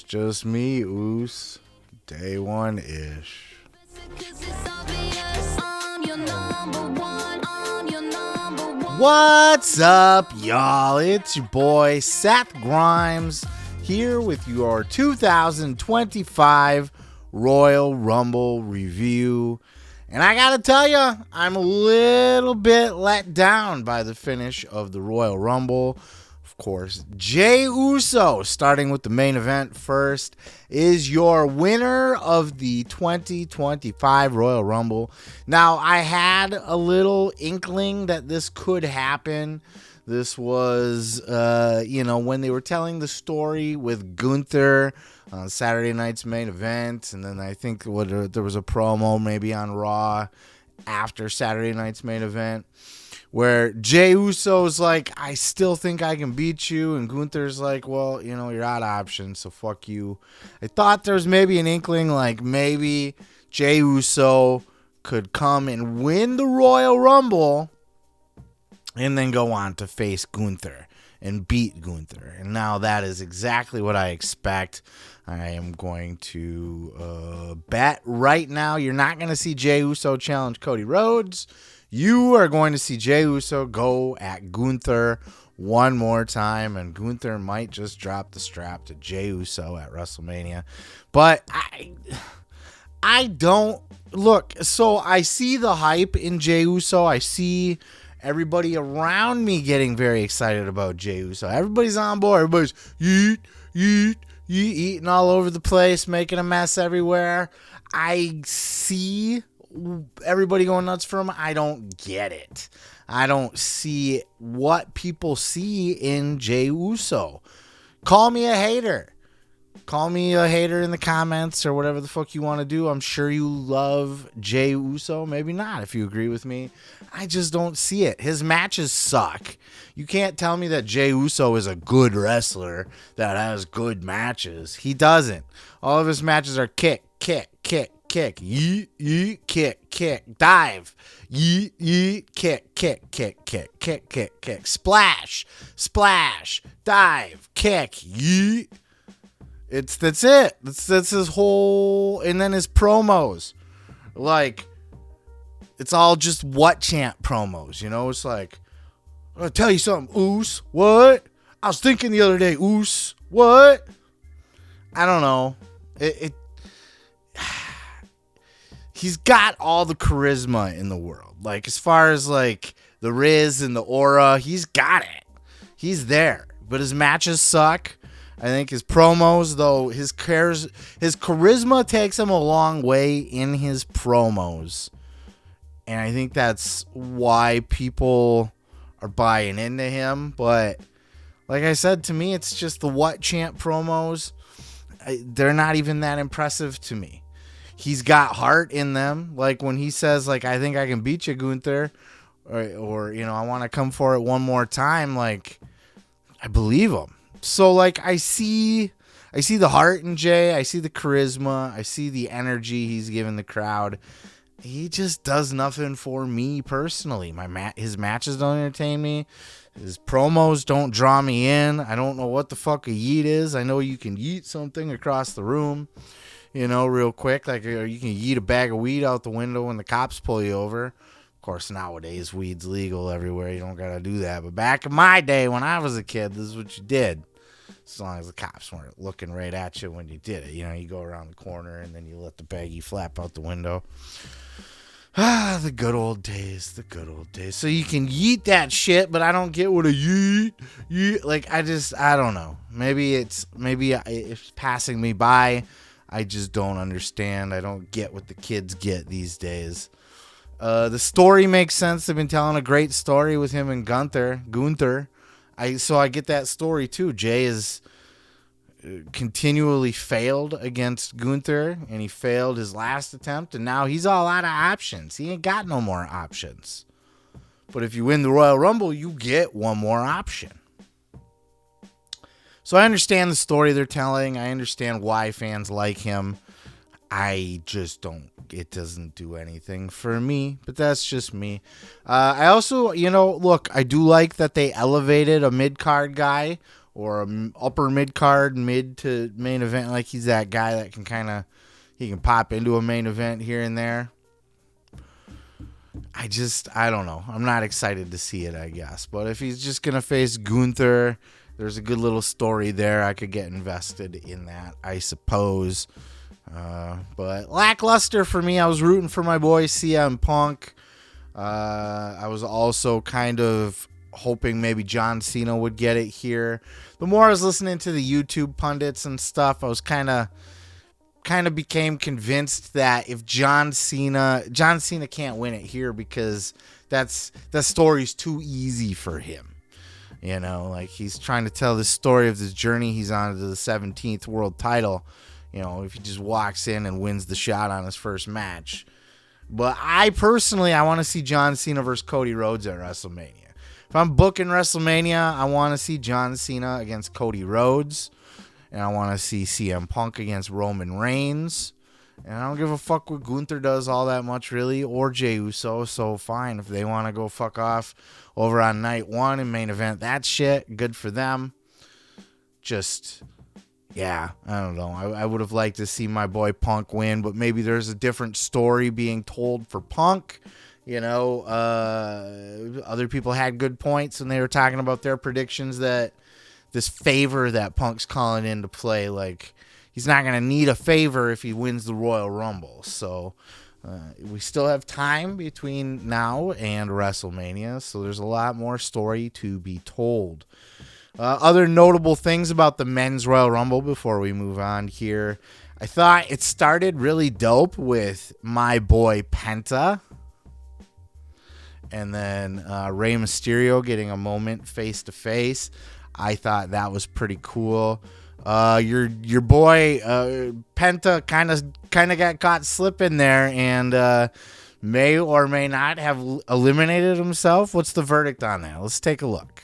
just me, Oos. Day one-ish. What's up, y'all? It's your boy, Seth Grimes, here with your 2025 Royal Rumble review. And I gotta tell you, I'm a little bit let down by the finish of the Royal Rumble. Of course, Jey Uso, starting with the main event first, is your winner of the 2025 Royal Rumble. Now, I had a little inkling that this could happen. This was, when they were telling the story with Gunther on Saturday night's main event, and then I think there was a promo maybe on Raw after Saturday night's main event, where Jey Uso's like, I still think I can beat you, and Gunther's like, well, you're out of options, so fuck you. I thought there was maybe an inkling, like maybe Jey Uso could come and win the Royal Rumble and then go on to face Gunther and beat Gunther. And now that is exactly what I expect. I am going to bet right now you're not going to see Jey Uso challenge Cody Rhodes. You are going to see Jey Uso go at Gunther one more time, and Gunther might just drop the strap to Jey Uso at WrestleMania. But I don't look. So I see the hype in Jey Uso. I see everybody around me getting very excited about Jey Uso. Everybody's on board. Everybody's eating all over the place, making a mess everywhere. I see everybody going nuts for him. I don't get it. I don't see what people see in Jey Uso. Call me a hater. Call me a hater in the comments or whatever the fuck you want to do. I'm sure you love Jey Uso. Maybe not if you agree with me. I just don't see it. His matches suck. You can't tell me that Jey Uso is a good wrestler that has good matches. He doesn't. All of his matches are kick, kick, kick, kick, yeet, yeet, kick, kick, dive, yeet, yeet, kick, kick, kick, kick, kick, kick, kick, splash, splash, dive, kick, yeet. That's it. That's his whole, and then his promos, like, it's all just what chant promos, It's like, I'll tell you something, Oos. What? I was thinking the other day, Oos. What? I don't know. He's got all the charisma in the world. Like, as far as, like, the Riz and the aura, he's got it. He's there. But his matches suck. I think his promos, though, his charisma takes him a long way in his promos. And I think that's why people are buying into him. But like I said, to me, it's just the what chant promos. They're not even that impressive to me. He's got heart in them. Like when he says, like, I think I can beat you, Gunther. Or I want to come for it one more time. Like, I believe him. So, like, I see the heart in Jey. I see the charisma. I see the energy he's giving the crowd. He just does nothing for me personally. His matches don't entertain me. His promos don't draw me in. I don't know what the fuck a yeet is. I know you can yeet something across the room, real quick. Like, you can yeet a bag of weed out the window when the cops pull you over. Of course, nowadays, weed's legal everywhere. You don't got to do that. But back in my day when I was a kid, this is what you did. As long as the cops weren't looking right at you when you did it. You go around the corner and then you let the baggie flap out the window. Ah, the good old days. The good old days. So you can yeet that shit, but I don't get what a yeet. Like, I don't know. Maybe it's passing me by. I just don't understand. I don't get what the kids get these days. The story makes sense. They've been telling a great story with him and Gunther. So I get that story too. Jey is continually failed against Gunther, and he failed his last attempt, and now he's all out of options. He ain't got no more options. But if you win the Royal Rumble, you get one more option. So I understand the story they're telling. I understand why fans like him. I just don't. It doesn't do anything for me, but that's just me. I also, look, I do like that they elevated a mid-card guy or a upper mid card, mid to main event. Like he's that guy that can he can pop into a main event here and there. I don't know. I'm not excited to see it, I guess. But if he's just going to face Gunther, there's a good little story there. I could get invested in that, I suppose. But lackluster for me. I was rooting for my boy CM Punk. I was also kind of hoping maybe John Cena would get it here. The more I was listening to the YouTube pundits and stuff, I was kind of became convinced that if John Cena can't win it here because that story's too easy for him. You know, like he's trying to tell this story of this journey he's on to the 17th world title. You know, if he just walks in and wins the shot on his first match. But I want to see John Cena versus Cody Rhodes at WrestleMania. If I'm booking WrestleMania, I want to see John Cena against Cody Rhodes. And I want to see CM Punk against Roman Reigns. And I don't give a fuck what Gunther does all that much, really, or Jey Uso. So fine. If they want to go fuck off over on night one and main event that shit, good for them. Just, yeah, I don't know. I would have liked to see my boy Punk win, but maybe there's a different story being told for Punk. You know, other people had good points when they were talking about their predictions that this favor that Punk's calling into play, like he's not going to need a favor if he wins the Royal Rumble. So we still have time between now and WrestleMania, so there's a lot more story to be told. Other notable things about the men's Royal Rumble before we move on here. I thought it started really dope with my boy Penta. And then Rey Mysterio getting a moment face to face. I thought that was pretty cool. Your boy Penta kind of got caught slipping there and may or may not have eliminated himself. What's the verdict on that? Let's take a look.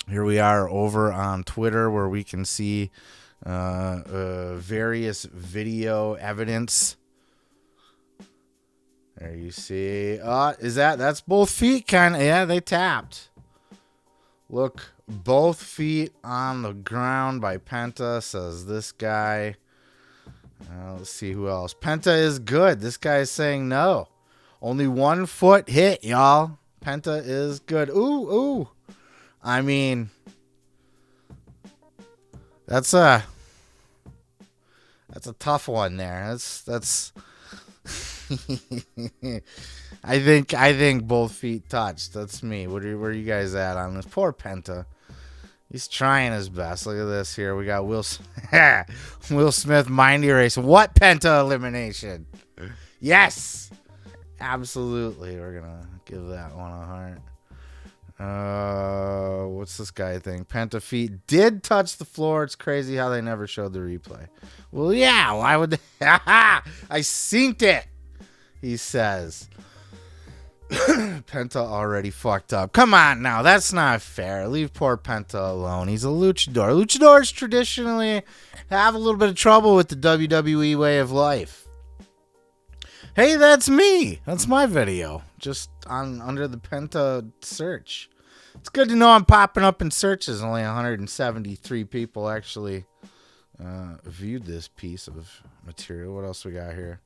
Here we are over on Twitter where we can see various video evidence. There you see. That's both feet kind of. Yeah, they tapped. Look, both feet on the ground by Penta, says this guy. Let's see who else. Penta is good. This guy is saying no. Only 1 foot hit, y'all. Penta is good. Ooh. I mean, that's a tough one there. That's I think both feet touched. That's me. Where are you guys at on this? Poor Penta. He's trying his best. Look at this here. We got Will Smith mind erase. What Penta elimination? Yes. Absolutely. We're going to give that one a heart. What's this guy think? Penta feet did touch the floor. It's crazy how they never showed the replay. Well, yeah. Why would they? I synced it. He says. Penta already fucked up. Come on now. That's not fair. Leave poor Penta alone. He's a luchador. Luchadors traditionally have a little bit of trouble with the WWE way of life. Hey, that's me. That's my video. Just under the Penta search. It's good to know I'm popping up in searches. Only 173 people actually viewed this piece of material. What else we got here?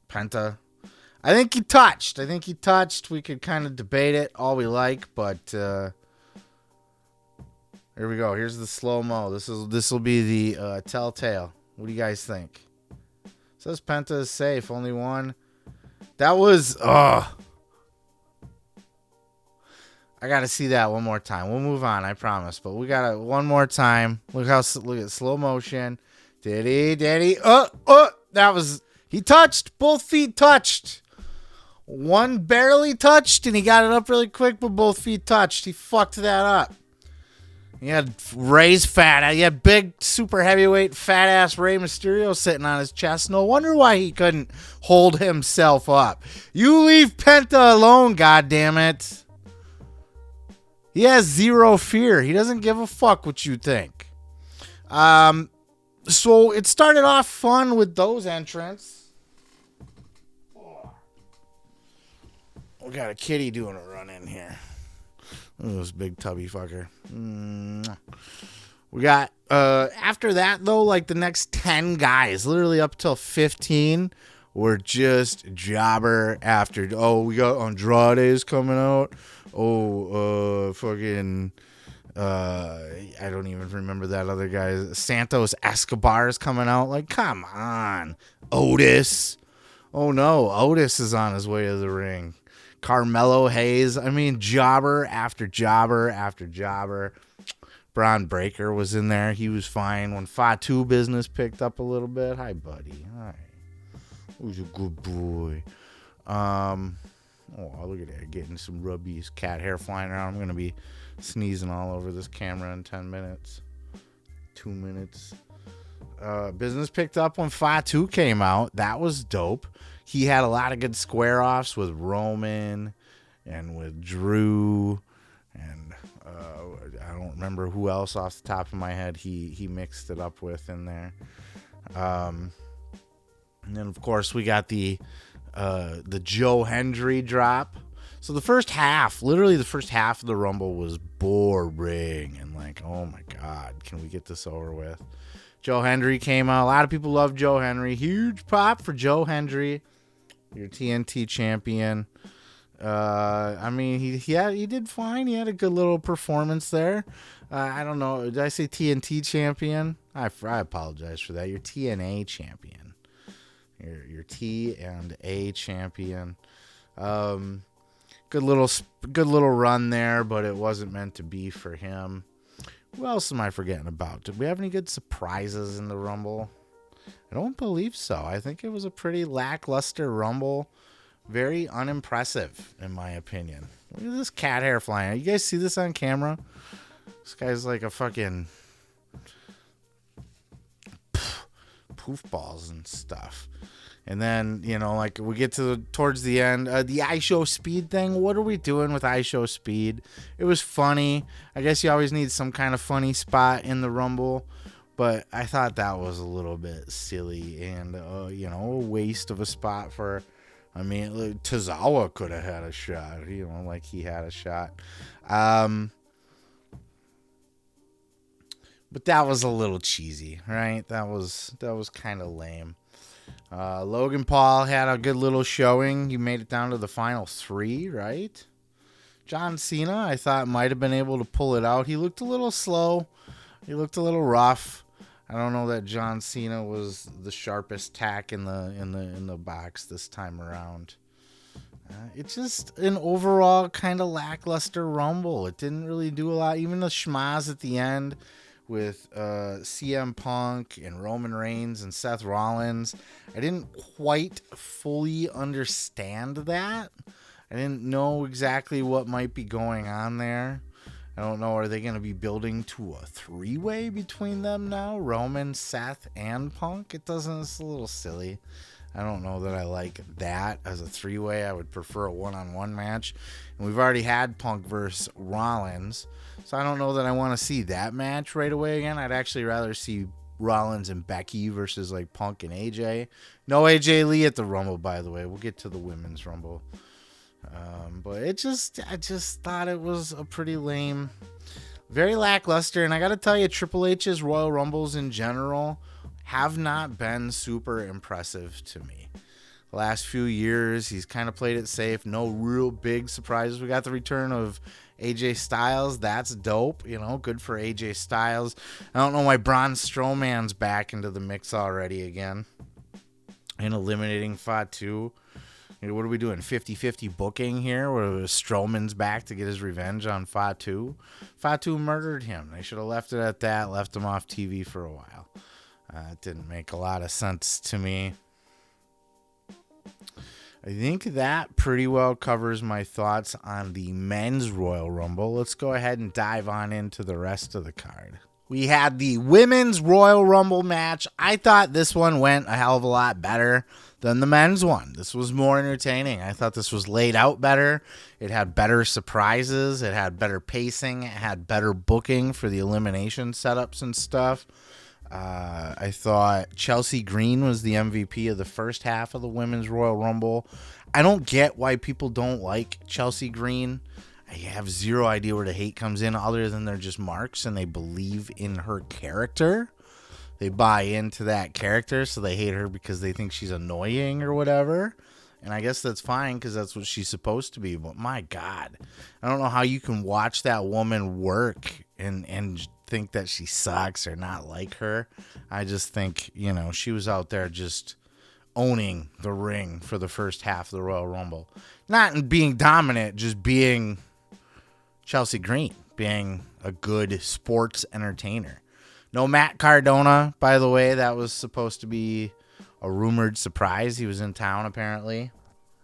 Penta. I think he touched. We could kind of debate it all we like, but here we go. Here's the slow-mo. This will be the telltale. What do you guys think? It says Penta is safe. Only one. That was I gotta see that one more time. We'll move on, I promise. But we got one more time. Look at slow motion. Did he? That was he touched. Both feet touched. One barely touched, and he got it up really quick, but both feet touched. He fucked that up. He had Rey's fat. He had big, super heavyweight, fat-ass Rey Mysterio sitting on his chest. No wonder why he couldn't hold himself up. You leave Penta alone, goddammit. He has zero fear. He doesn't give a fuck what you think. So it started off fun with those entrants. We got a kitty doing a run in here. Look at this big tubby fucker. Where We got after that though, like the next 10 guys, literally up till 15, were just jobber after. Oh, we got Andrade's coming out. Oh, fucking. I don't even remember that other guy. Santos Escobar's coming out. Like, come on, Otis. Oh no, Otis is on his way to the ring. Carmelo Hayes. I mean, jobber after jobber after jobber. Braun Breaker was in there. He was fine when Fatu business picked up a little bit. Hi, buddy. All right. Who's a good boy? Oh, look at that. Getting some rubbies. Cat hair flying around. I'm going to be sneezing all over this camera in 10 minutes. 2 minutes. Business picked up when Fatu came out. That was dope. He had a lot of good square offs with Roman and with Drew, and I don't remember who else off the top of my head he mixed it up with in there. And then of course we got the Joe Hendry drop. So the first half, literally the first half of the Rumble was boring and like, oh my God, can we get this over with? Joe Hendry came out. A lot of people love Joe Hendry. Huge pop for Joe Hendry, your TNT champion. I mean, he did fine. He had a good little performance there. I don't know. Did I say TNT champion? I apologize for that. Your TNA champion. Your T and A champion. Good little run there, but it wasn't meant to be for him. Who else am I forgetting about? Did we have any good surprises in the Rumble? I don't believe so. I think it was a pretty lackluster Rumble. Very unimpressive, in my opinion. Look at this cat hair flying. You guys see this on camera? This guy's like a fucking poof balls and stuff. And then, you know, like we get towards the end, the iShow Speed thing. What are we doing with iShow Speed? It was funny. I guess you always need some kind of funny spot in the Rumble. But I thought that was a little bit silly and, you know, a waste of a spot for... I mean, Tozawa could have had a shot, you know, like he had a shot. But that was a little cheesy, right? That was kind of lame. Logan Paul had a good little showing. He made it down to the final 3, right? John Cena, I thought, might have been able to pull it out. He looked a little slow. He looked a little rough. I don't know that John Cena was the sharpest tack in the box this time around. It's just an overall kind of lackluster Rumble. It didn't really do a lot. Even the schmaz at the end with CM Punk and Roman Reigns and Seth Rollins, I didn't quite fully understand that. I didn't know exactly what might be going on there. I don't know. Are they going to be building to a 3-way between them now? Roman, Seth, and Punk? It's a little silly. I don't know that I like that as a 3-way. I would prefer a one-on-one match. And we've already had Punk versus Rollins. So I don't know that I want to see that match right away again. I'd actually rather see Rollins and Becky versus like Punk and AJ. No AJ Lee at the Rumble, by the way. We'll get to the Women's Rumble. But I just thought it was a pretty lame, very lackluster. And I got to tell you, Triple H's Royal Rumbles in general have not been super impressive to me. The last few years, he's kind of played it safe. No real big surprises. We got the return of AJ Styles. That's dope. You know, good for AJ Styles. I don't know why Braun Strowman's back into the mix already again and eliminating Fatu. What are we doing? 50-50 booking here where Strowman's back to get his revenge on Fatu. Fatu murdered him. They should have left it at that, left him off TV for a while. It didn't make a lot of sense to me. I think that pretty well covers my thoughts on the men's Royal Rumble. Let's go ahead and dive on into the rest of the card. We had the women's Royal Rumble match. I thought this one went a hell of a lot better than the men's one. This was more entertaining. I thought this was laid out better. It had better surprises. It had better pacing. It had better booking for the elimination setups and stuff. I thought Chelsea Green was the MVP of the first half of the women's Royal Rumble. I don't get why people don't like Chelsea Green. I have zero idea where the hate comes in other than they're just marks and they believe in her character. They buy into that character, so they hate her because they think she's annoying or whatever. And I guess that's fine because that's what she's supposed to be. But my God, I don't know how you can watch that woman work and think that she sucks or not like her. I just think, she was out there just owning the ring for the first half of the Royal Rumble. Not in being dominant, just being Chelsea Green, being a good sports entertainer. No Matt Cardona, by the way. That was supposed to be a rumored surprise. He was in town, apparently.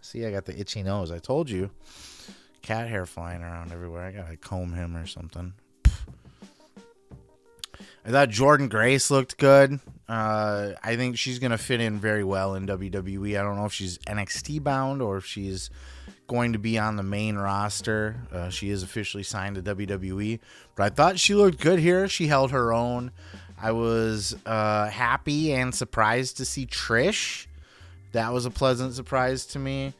See, I got the itchy nose. I told you. Cat hair flying around everywhere. I got to comb him or something. I thought Jordynne Grace looked good. I think she's going to fit in very well in WWE. I don't know if she's NXT bound or if she's going to be on the main roster. She is officially signed to WWE, but I thought she looked good here. She held her own. I was happy and surprised to see Trish. That was a pleasant surprise to me.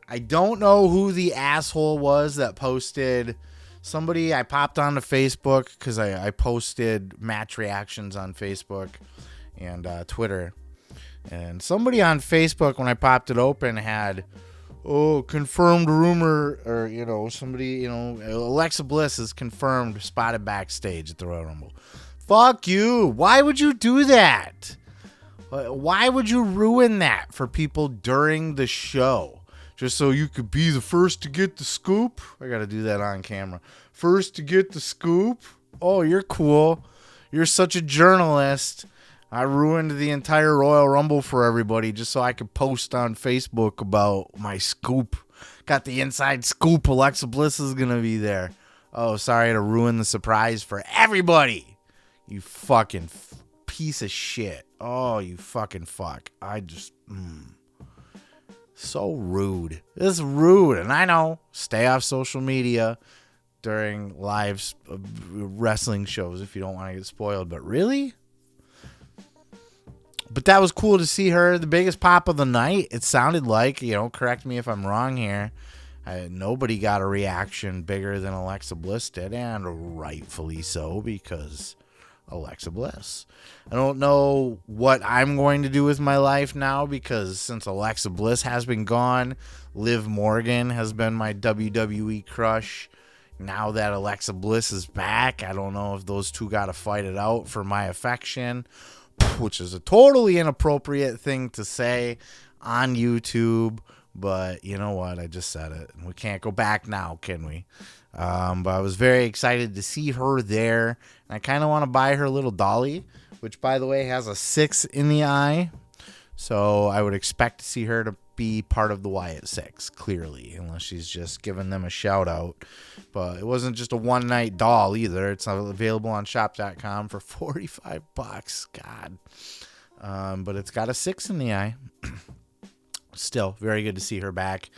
I don't know who the asshole was that posted somebody. I popped onto Facebook because I posted match reactions on Facebook and Twitter, and somebody on Facebook, when I popped it open, had confirmed rumor, or somebody, Alexa Bliss is confirmed spotted backstage at the Royal Rumble. Fuck you. Why would you do that? Why would you ruin that for people during the show? Just so you could be the first to get the scoop? I got to do that on camera. First to get the scoop? Oh, you're cool. You're such a journalist. I ruined the entire Royal Rumble for everybody just so I could post on Facebook about my scoop. Got the inside scoop. Alexa Bliss is going to be there. Oh, sorry to ruin the surprise for everybody. You fucking piece of shit. Oh, you fucking fuck. I just... So rude. This is rude. And I know, stay off social media during live wrestling shows if you don't want to get spoiled. But really? But that was cool to see her. The biggest pop of the night, it sounded like, correct me if I'm wrong here. Nobody got a reaction bigger than Alexa Bliss did, and rightfully so, because Alexa Bliss. I don't know what I'm going to do with my life now, because since Alexa Bliss has been gone, Liv Morgan has been my WWE crush. Now that Alexa Bliss is back, I don't know if those two got to fight it out for my affection, which is a totally inappropriate thing to say on YouTube. But you know what? I just said it. And we can't go back now, can we? But I was very excited to see her there. And I kind of want to buy her little dolly, which, by the way, has a 6 in the eye. So I would expect to see her to be part of the Wyatt 6, clearly, unless she's just giving them a shout out. But it wasn't just a one-night doll either. It's available on shop.com for $45. God. But it's got a 6 in the eye. Still, very good to see her back.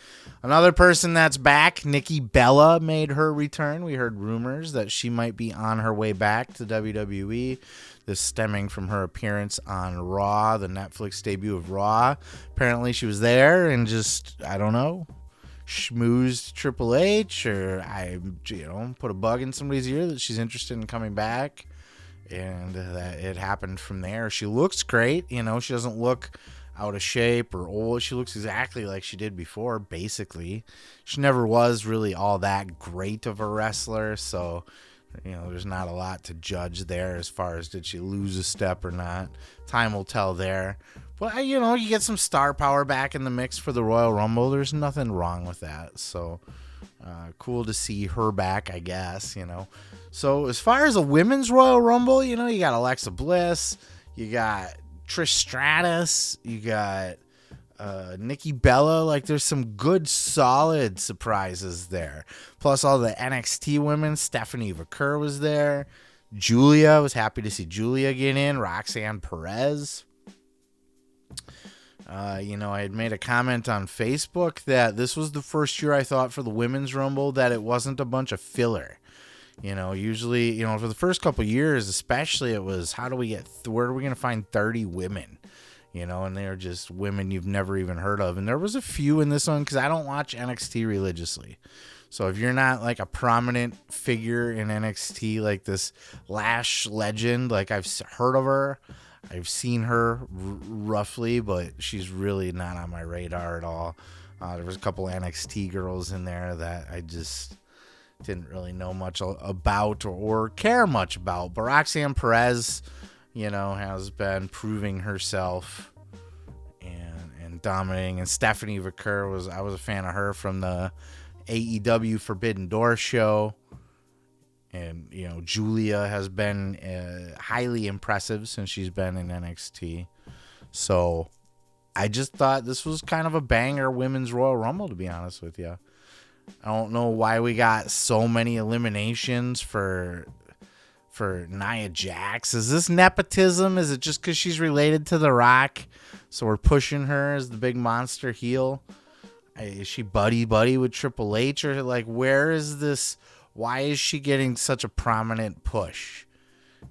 Another person that's back, Nikki Bella, made her return. We heard rumors that she might be on her way back to WWE. This stemming from her appearance on Raw, the Netflix debut of Raw. Apparently she was there and just, I don't know, schmoozed Triple H, or put a bug in somebody's ear that she's interested in coming back. And that it happened from there. She looks great. She doesn't look out of shape or old. She looks exactly like she did before, basically. She never was really all that great of a wrestler, so there's not a lot to judge there as far as did she lose a step or not. Time will tell there. But you get some star power back in the mix for the Royal Rumble. There's nothing wrong with that. So cool to see her back, I guess. So as far as a women's Royal Rumble, you got Alexa Bliss, you got Trish Stratus, you got Nikki Bella. Like, there's some good, solid surprises there. Plus, all the NXT women. Stephanie Vaquer was there. Julia, was happy to see Julia get in. Roxanne Perez. I had made a comment on Facebook that this was the first year I thought for the Women's Rumble that it wasn't a bunch of filler. Usually, for the first couple years, especially, it was, how do we where are we going to find 30 women? and they're just women you've never even heard of. And there was a few in this one because I don't watch NXT religiously. So if you're not like a prominent figure in NXT, like this Lash legend, like I've heard of her, I've seen her roughly, but she's really not on my radar at all. There was a couple NXT girls in there that I just didn't really know much about or care much about. But Roxanne Perez, has been proving herself and dominating. And Stephanie Vaquer I was a fan of her from the AEW Forbidden Door show. And, Julia has been highly impressive since she's been in NXT. So I just thought this was kind of a banger women's Royal Rumble, to be honest with you. I don't know why we got so many eliminations for Nia Jax. Is this nepotism? Is it just because she's related to The Rock? So we're pushing her as the big monster heel? Is she buddy with Triple H? Or like, where is this? Why is she getting such a prominent push?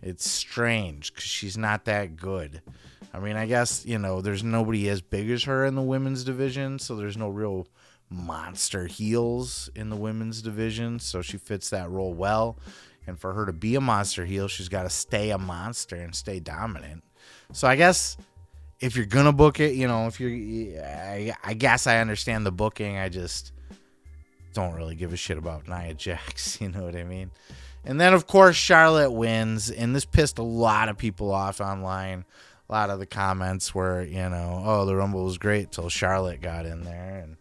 It's strange because she's not that good. I mean, I guess, there's nobody as big as her in the women's division, so there's no real monster heels in the women's division, so she fits that role well. And for her to be a monster heel, she's got to stay a monster and stay dominant. So I guess if you're going to book it, I guess I understand the booking. I just don't really give a shit about Nia Jax, you know what I mean? And then, of course, Charlotte wins, and this pissed a lot of people off online. A lot of the comments were, oh, the Rumble was great till Charlotte got in there, and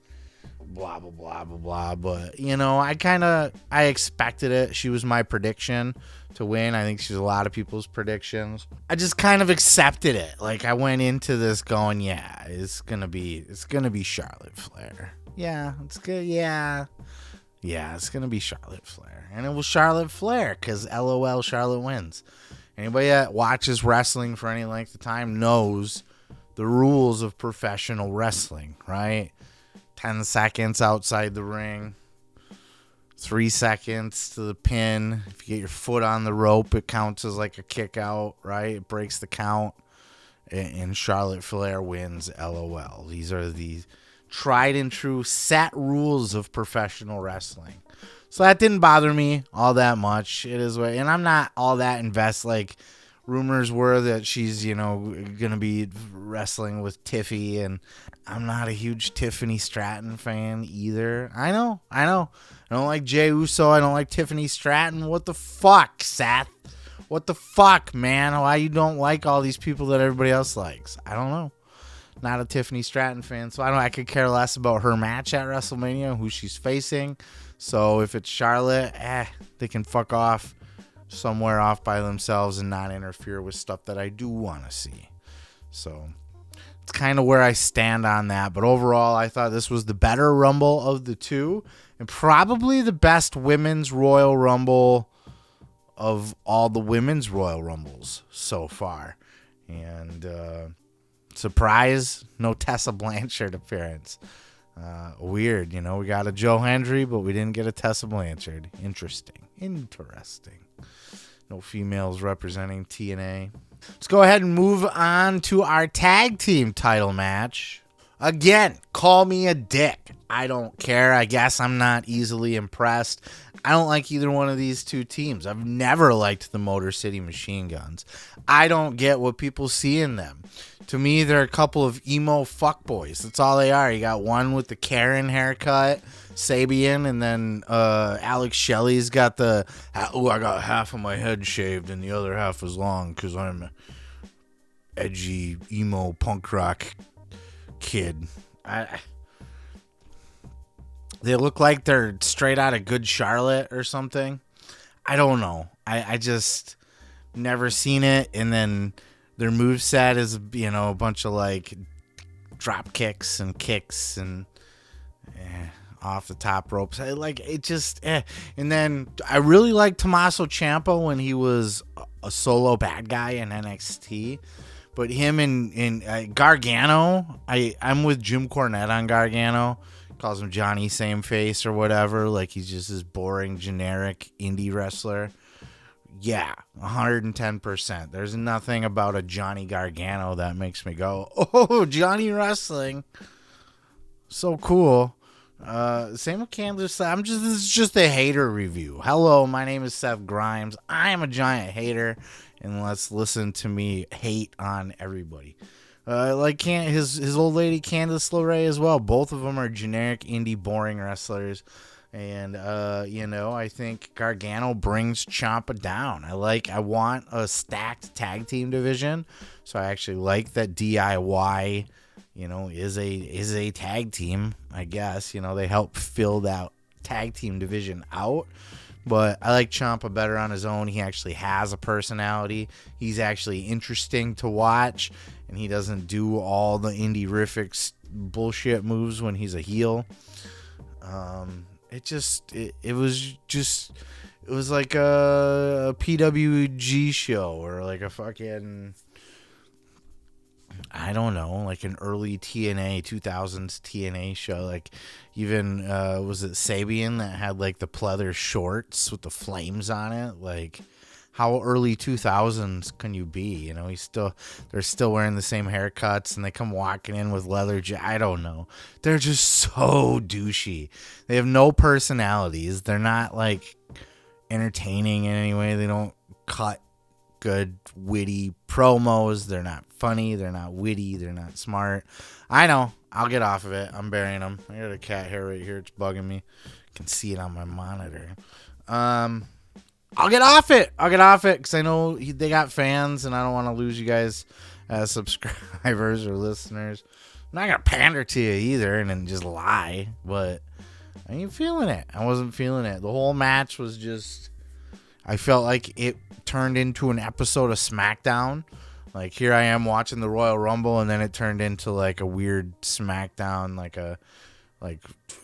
blah, blah, blah, blah, blah. But, I expected it. She was my prediction to win. I think she's a lot of people's predictions. I just kind of accepted it. Like, I went into this going, yeah, it's gonna be Charlotte Flair. Yeah, it's good. Yeah, it's gonna be Charlotte Flair, and it was Charlotte Flair because LOL, Charlotte wins. Anybody that watches wrestling for any length of time knows the rules of professional wrestling, right? 10 seconds outside the ring, 3 seconds to the pin. If you get your foot on the rope, it counts as like a kick out, right? It breaks the count, and Charlotte Flair wins. LOL. These are the tried and true set rules of professional wrestling. So that didn't bother me all that much. It is what, and I'm not all that invested. Like, rumors were that she's, gonna be wrestling with Tiffy, and I'm not a huge Tiffany Stratton fan either. I know. I don't like Jey Uso. I don't like Tiffany Stratton. What the fuck, Seth? What the fuck, man? Why you don't like all these people that everybody else likes? I don't know. Not a Tiffany Stratton fan, so I could care less about her match at WrestleMania, who she's facing. So if it's Charlotte, they can fuck off somewhere off by themselves and not interfere with stuff that I do want to see. So it's kind of where I stand on that. But overall, I thought this was the better Rumble of the two, and probably the best women's Royal Rumble of all the women's Royal Rumbles so far. And surprise, no Tessa Blanchard appearance. Weird, we got a Joe Hendry, but we didn't get a Tessa Blanchard. Interesting. No females representing TNA. Let's go ahead and move on to our tag team title match. Again, call me a dick. I don't care. I guess I'm not easily impressed. I don't like either one of these two teams. I've never liked the Motor City Machine Guns. I don't get what people see in them. To me, they're a couple of emo fuckboys. That's all they are. You got one with the Karen haircut, Sabian, and then Alex Shelley's got I got half of my head shaved and the other half is long because I'm an edgy, emo, punk rock kid. They look like they're straight out of Good Charlotte or something. I don't know. I just never seen it. And then their moveset is, a bunch of like drop kicks and kicks and off the top ropes. And then I really like Tommaso Ciampa when he was a solo bad guy in NXT. But him and Gargano, I'm with Jim Cornette on Gargano. Calls him Johnny Same Face or whatever. Like, he's just this boring, generic indie wrestler. Yeah, 110%. There's nothing about a Johnny Gargano that makes me go, oh, Johnny Wrestling. So cool. Same with Candace. This is just a hater review. Hello, my name is Seth Grimes. I am a giant hater, and let's listen to me hate on everybody. His old lady Candice LeRae as well. Both of them are generic indie boring wrestlers. And I think Gargano brings Ciampa down. I want a stacked tag team division. So I actually like that DIY, is a tag team, I guess. They help fill that tag team division out. But I like Ciampa better on his own. He actually has a personality. He's actually interesting to watch. And he doesn't do all the indie-rific bullshit moves when he's a heel. It was like a PWG show or like a fucking, I don't know, like an early TNA 2000s TNA show. Like even was it Sabian that had like the pleather shorts with the flames on it? Like how early 2000s can you be? They're still wearing the same haircuts and they come walking in with leather I don't know. They're just so douchey. They have no personalities. They're not like entertaining in any way. They don't cut good witty promos. They're not funny. They're not witty. They're not smart. I know. I'll get off of it. I'm burying them. I got a cat hair right here. It's bugging me. I can see it on my monitor. I'll get off it because I know they got fans and I don't want to lose you guys as subscribers or listeners. I'm not going to pander to you either and then just lie, but I ain't feeling it. I wasn't feeling it. The whole match was just, I felt like it turned into an episode of SmackDown. Like here I am watching the Royal Rumble and then it turned into like a weird SmackDown, like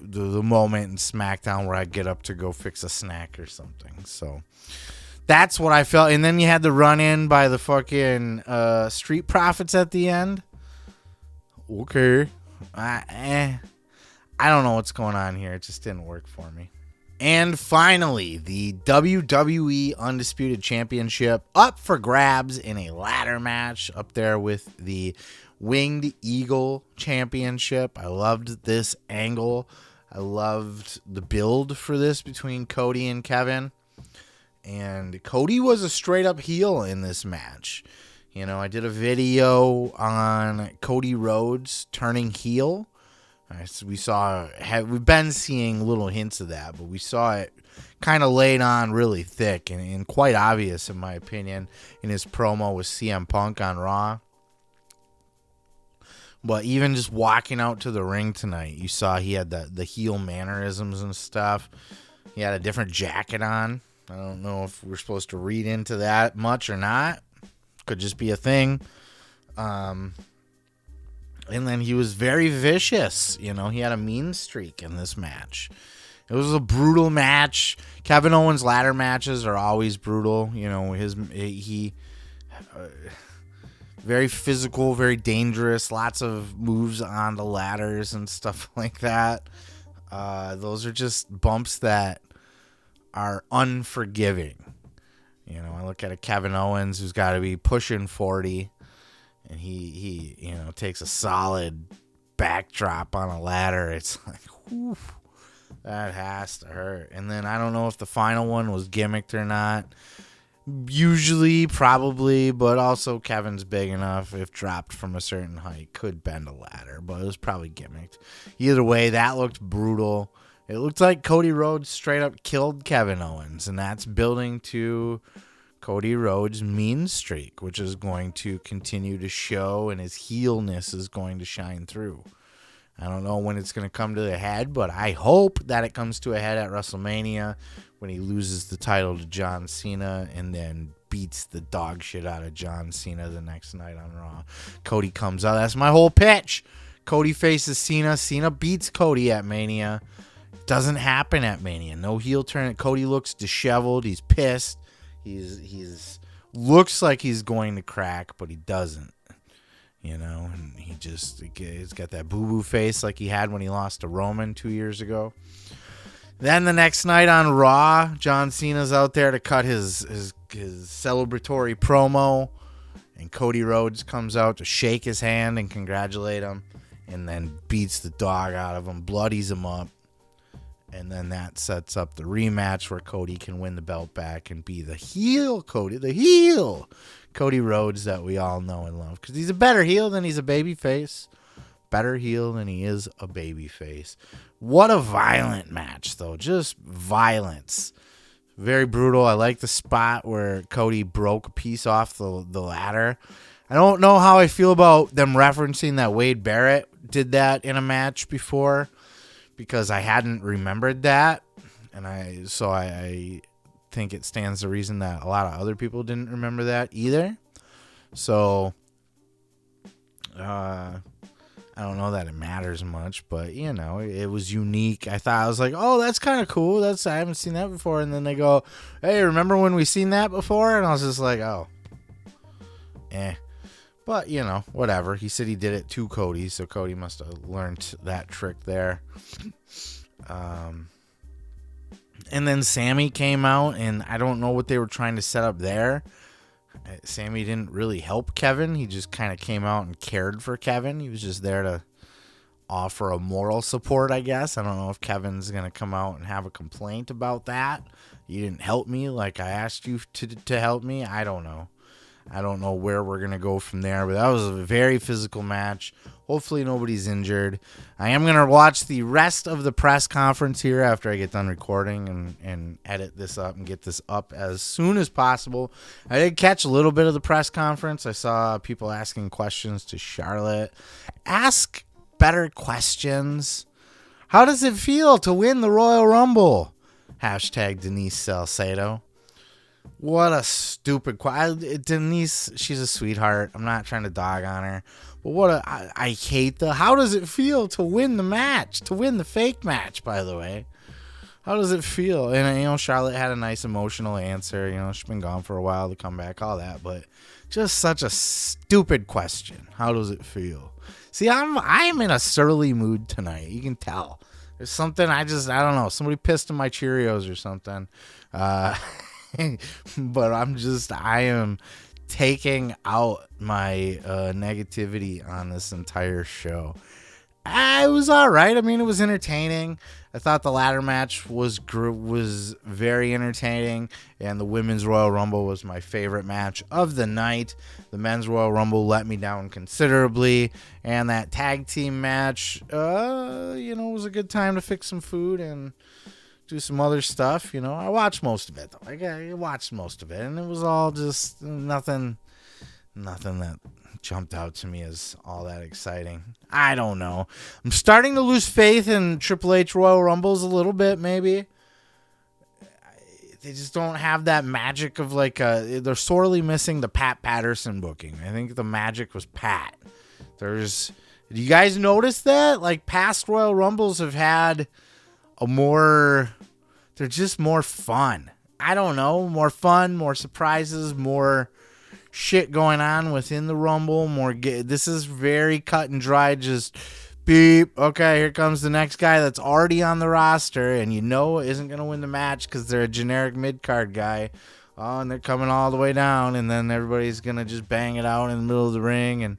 the moment in SmackDown where I get up to go fix a snack or something. So that's what I felt. And then you had the run in by the fucking Street Profits at the end. Okay. I don't know what's going on here. It just didn't work for me. And finally, the WWE Undisputed Championship up for grabs in a ladder match up there with the Winged Eagle Championship. I loved this angle. I loved the build for this between Cody and Kevin. And Cody was a straight up heel in this match. I did a video on Cody Rhodes turning heel. We've been seeing little hints of that, but we saw it kind of laid on really thick and quite obvious, in my opinion, in his promo with CM Punk on Raw. But even just walking out to the ring tonight, you saw he had the heel mannerisms and stuff. He had a different jacket on. I don't know if we're supposed to read into that much or not. Could just be a thing. And then he was very vicious. He had a mean streak in this match. It was a brutal match. Kevin Owens' ladder matches are always brutal. Very physical, very dangerous. Lots of moves on the ladders and stuff like that. Those are just bumps that are unforgiving. I look at a Kevin Owens who's got to be pushing 40. And he takes a solid backdrop on a ladder. It's like, whew, that has to hurt. And then I don't know if the final one was gimmicked or not. Usually, probably, but also Kevin's big enough, if dropped from a certain height, could bend a ladder. But it was probably gimmicked. Either way, that looked brutal. It looked like Cody Rhodes straight up killed Kevin Owens. And that's building to Cody Rhodes' mean streak, which is going to continue to show, and his heelness is going to shine through. I don't know when it's going to come to the head, but I hope that it comes to a head at WrestleMania when he loses the title to John Cena and then beats the dog shit out of John Cena the next night on Raw. Cody comes out. That's my whole pitch. Cody faces Cena. Cena beats Cody at Mania. Doesn't happen at Mania. No heel turn. Cody looks disheveled. He's pissed. He's looks like he's going to crack, but he doesn't, and he's got that boo-boo face like he had when he lost to Roman 2 years ago. Then the next night on Raw, John Cena's out there to cut his celebratory promo, and Cody Rhodes comes out to shake his hand and congratulate him, and then beats the dog out of him, bloodies him up, and then that sets up the rematch where Cody can win the belt back and be the heel Cody Rhodes that we all know and love, because he's a better heel than he's a babyface. Better heel than he is a babyface. What a violent match, though. Just violence. Very brutal. I like the spot where Cody broke a piece off the ladder. I don't know how I feel about them referencing that Wade Barrett did that in a match before, because I hadn't remembered that. And I think it stands to reason that a lot of other people didn't remember that either. So, I don't know that it matters much, but, you know, it was unique. I was like, oh, that's kind of cool. I haven't seen that before. And then they go, hey, remember when we seen that before? And I was just like, oh, But, you know, whatever. He said he did it to Cody, so Cody must have learned that trick there. And then Sammy came out, and I don't know what they were trying to set up there. Sammy didn't really help Kevin. He just kind of came out and cared for Kevin. He was just there to offer a moral support, I guess. I don't know if Kevin's going to come out and have a complaint about that. You didn't help me like I asked you to help me. I don't know. I don't know where we're going to go from there, but that was a very physical match. Hopefully nobody's injured. I am going to watch the rest of the press conference here after I get done recording and edit this up and get this up as soon as possible. I did catch a little bit of the press conference. I saw people asking questions to Charlotte. Ask better questions. How does it feel to win the Royal Rumble? Hashtag Denise Salcedo. What a stupid question. Denise, she's a sweetheart. I'm not trying to dog on her. But I hate how does it feel to win the match? To win the fake match, by the way. How does it feel? And, you know, Charlotte had a nice emotional answer. You know, she's been gone for a while to come back, all that. But just such a stupid question. How does it feel? See, I am in a surly mood tonight. You can tell. There's something I don't know. Somebody pissed in my Cheerios or something. But I am taking out my negativity on this entire show. It was all right. I mean, it was entertaining. I thought the ladder match was very entertaining, and the Women's Royal Rumble was my favorite match of the night. The Men's Royal Rumble let me down considerably, and that tag team match, was a good time to fix some food and do some other stuff. You know, I watched most of it, though. I watched most of it, and it was all just nothing that jumped out to me as all that exciting. I don't know. I'm starting to lose faith in Triple H Royal Rumbles a little bit, maybe. They just don't have that magic of they're sorely missing the Pat Patterson booking. I think the magic was Pat. Do you guys notice that? Like, past Royal Rumbles have had they're just more fun. I don't know, more fun, more surprises, more shit going on within the Rumble. This is very cut and dry. Just beep. Okay, here comes the next guy that's already on the roster, and isn't going to win the match because they're a generic mid-card guy. Oh, and they're coming all the way down, and then everybody's going to just bang it out in the middle of the ring, and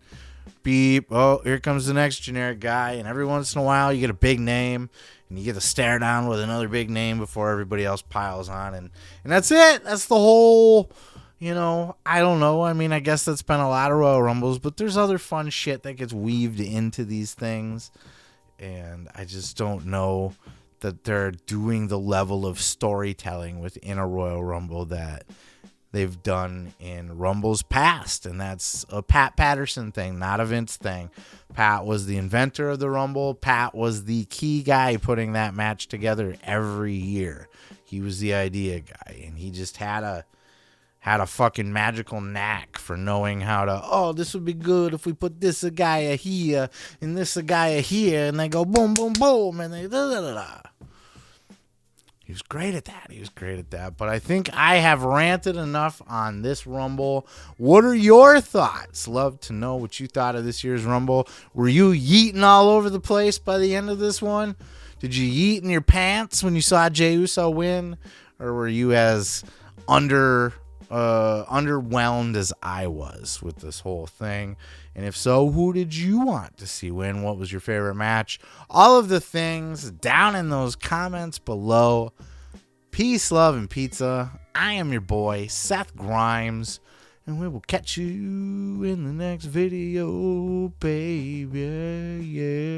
beep. Oh, here comes the next generic guy, and every once in a while you get a big name, and you get to stare down with another big name before everybody else piles on, and that's it. That's the whole... I don't know. I mean, I guess that's been a lot of Royal Rumbles, but there's other fun shit that gets weaved into these things. And I just don't know that they're doing the level of storytelling within a Royal Rumble that they've done in Rumbles past. And that's a Pat Patterson thing, not a Vince thing. Pat was the inventor of the Rumble. Pat was the key guy putting that match together every year. He was the idea guy, and he just had a fucking magical knack for knowing how to, this would be good if we put this a guy here and this a guy here, and they go boom, boom, boom, and they da-da-da-da. He was great at that. But I think I have ranted enough on this Rumble. What are your thoughts? Love to know what you thought of this year's Rumble. Were you yeeting all over the place by the end of this one? Did you yeet in your pants when you saw Jey Uso win? Or were you as underwhelmed as I was with this whole thing? And if so, who did you want to see win? What was your favorite match? All of the things down in those comments below. Peace, love, and pizza. I am your boy, Seth Grimes, and we will catch you in the next video, baby. Yeah.